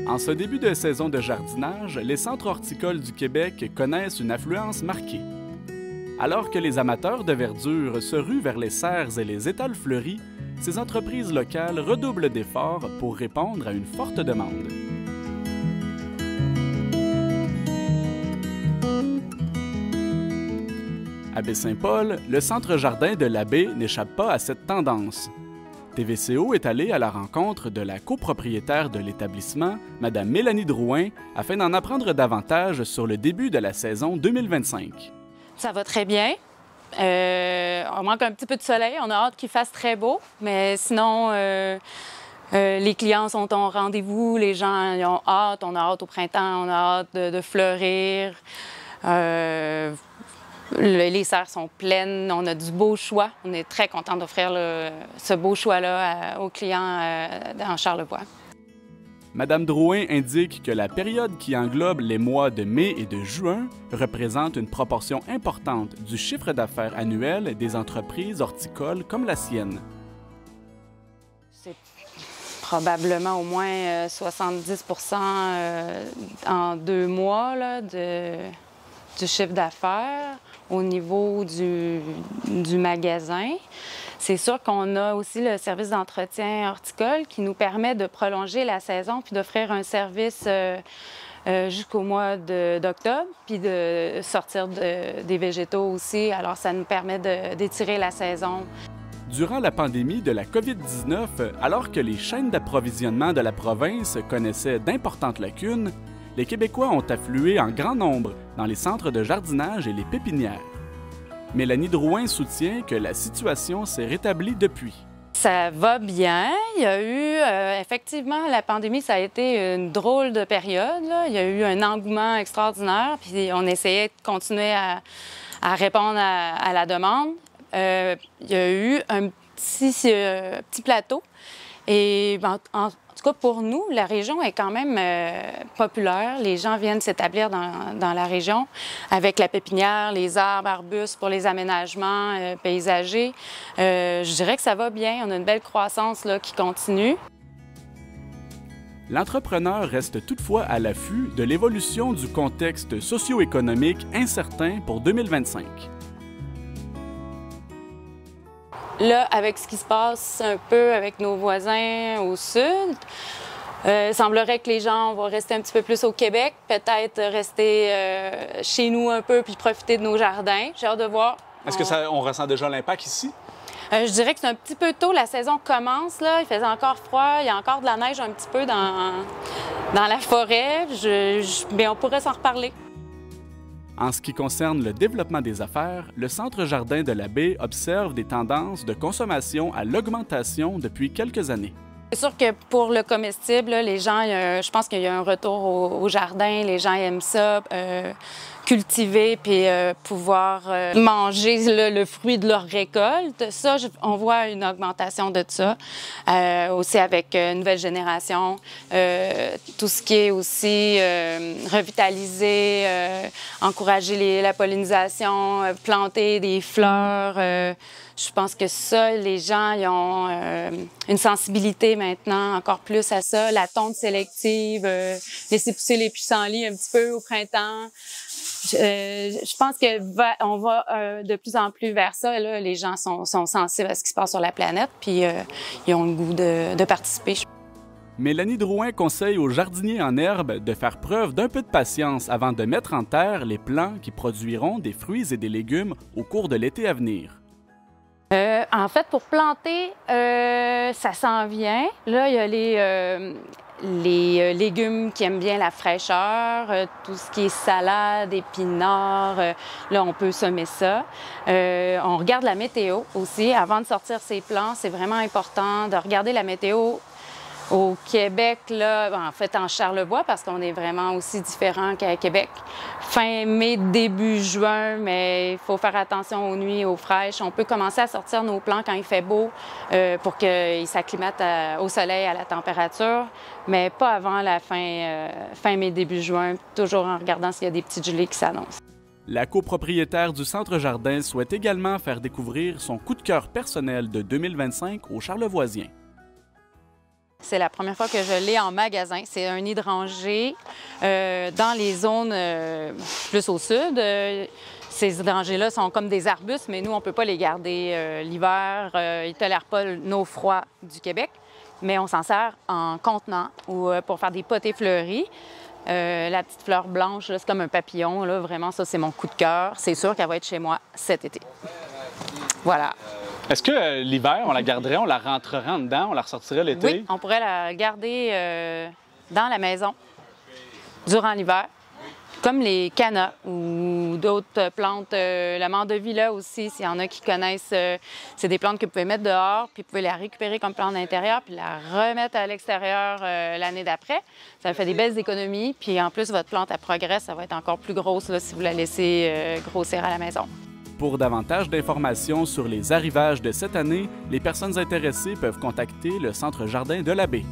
En ce début de saison de jardinage, les centres horticoles du Québec connaissent une affluence marquée. Alors que les amateurs de verdure se ruent vers les serres et les étals fleuris, ces entreprises locales redoublent d'efforts pour répondre à une forte demande. À Baie-Saint-Paul, le centre jardin de la Baie n'échappe pas à cette tendance. TVCO est allé à la rencontre de la copropriétaire de l'établissement, Mme Mélanie Drouin, afin d'en apprendre davantage sur le début de la saison 2025. Ça va très bien. On manque un petit peu de soleil. On a hâte qu'il fasse très beau, mais sinon, les clients sont au rendez-vous, les gens ils ont hâte. On a hâte au printemps, on a hâte de fleurir. Les serres sont pleines, on a du beau choix. On est très content d'offrir ce beau choix-là aux clients dans Charlevoix. Madame Drouin indique que la période qui englobe les mois de mai et de juin représente une proportion importante du chiffre d'affaires annuel des entreprises horticoles comme la sienne. C'est probablement au moins 70 en 2 mois là, du chiffre d'affaires au niveau du magasin. C'est sûr qu'on a aussi le service d'entretien horticole qui nous permet de prolonger la saison puis d'offrir un service jusqu'au mois d'octobre, puis de sortir des végétaux aussi. Alors, ça nous permet d'étirer la saison. Durant la pandémie de la COVID-19, alors que les chaînes d'approvisionnement de la province connaissaient d'importantes lacunes, les Québécois ont afflué en grand nombre dans les centres de jardinage et les pépinières. Mélanie Drouin soutient que la situation s'est rétablie depuis. Ça va bien. Il y a eu, effectivement, la pandémie, ça a été une drôle de période, là. Il y a eu un engouement extraordinaire, puis on essayait de continuer à répondre à la demande. Il y a eu un petit plateau. Et en tout cas, pour nous, la région est quand même populaire. Les gens viennent s'établir dans la région avec la pépinière, les arbres, arbustes pour les aménagements paysagers. Je dirais que ça va bien. On a une belle croissance là, qui continue. L'entrepreneur reste toutefois à l'affût de l'évolution du contexte socio-économique incertain pour 2025. Là, avec ce qui se passe un peu avec nos voisins au sud, il semblerait que les gens vont rester un petit peu plus au Québec, peut-être rester chez nous un peu puis profiter de nos jardins. J'ai hâte de voir. Est-ce qu'on ressent déjà l'impact ici? Je dirais que c'est un petit peu tôt. La saison commence, là. Il faisait encore froid. Il y a encore de la neige un petit peu dans la forêt. Mais on pourrait s'en reparler. En ce qui concerne le développement des affaires, le Centre Jardin de la Baie observe des tendances de consommation à l'augmentation depuis quelques années. C'est sûr que pour le comestible, là, les gens, je pense qu'il y a un retour au jardin. Les gens aiment ça, cultiver puis pouvoir manger le fruit de leur récolte. Ça, on voit une augmentation de ça. Aussi avec nouvelle génération, tout ce qui est aussi revitaliser, encourager la pollinisation, planter des fleurs. Je pense que ça, les gens ils ont une sensibilité maintenant encore plus à ça. La tonte sélective, laisser pousser les pissenlits un petit peu au printemps. Je pense qu'on va de plus en plus vers ça. Et là, les gens sont sensibles à ce qui se passe sur la planète, puis ils ont le goût de participer. Mélanie Drouin conseille aux jardiniers en herbe de faire preuve d'un peu de patience avant de mettre en terre les plants qui produiront des fruits et des légumes au cours de l'été à venir. En fait, pour planter, ça s'en vient. Là, il y a les légumes qui aiment bien la fraîcheur, tout ce qui est salade, épinards, là, on peut semer ça. On regarde la météo aussi. Avant de sortir ses plants, c'est vraiment important de regarder la météo Au Québec, là, en fait, en Charlevoix, parce qu'on est vraiment aussi différent qu'à Québec. Fin mai, début juin, mais il faut faire attention aux nuits, aux fraîches. On peut commencer à sortir nos plants quand il fait beau pour qu'ils s'acclimatent au soleil, à la température, mais pas avant la fin mai, début juin, toujours en regardant s'il y a des petites gelées qui s'annoncent. La copropriétaire du Centre Jardin souhaite également faire découvrir son coup de cœur personnel de 2025 aux Charlevoisiens. C'est la première fois que je l'ai en magasin. C'est un hydrangée dans les zones plus au sud. Ces hydrangées-là sont comme des arbustes, mais nous, on ne peut pas les garder l'hiver. Ils ne tolèrent pas l'eau froide du Québec, mais on s'en sert en contenant ou pour faire des potées fleuries. La petite fleur blanche, c'est comme un papillon. Là, vraiment, ça, c'est mon coup de cœur. C'est sûr qu'elle va être chez moi cet été. Voilà. Est-ce que l'hiver, on la garderait, on la rentrerait en dedans, on la ressortirait l'été? Oui, on pourrait la garder dans la maison durant l'hiver, comme les cannas ou d'autres plantes. La mandevilla aussi, s'il y en a qui connaissent, c'est des plantes que vous pouvez mettre dehors, puis vous pouvez la récupérer comme plante d'intérieur, puis la remettre à l'extérieur l'année d'après. Ça fait des belles économies, puis en plus, votre plante, elle progresse, ça va être encore plus grosse là, si vous la laissez grossir à la maison. Pour davantage d'informations sur les arrivages de cette année, les personnes intéressées peuvent contacter le Centre Jardin de la Baie.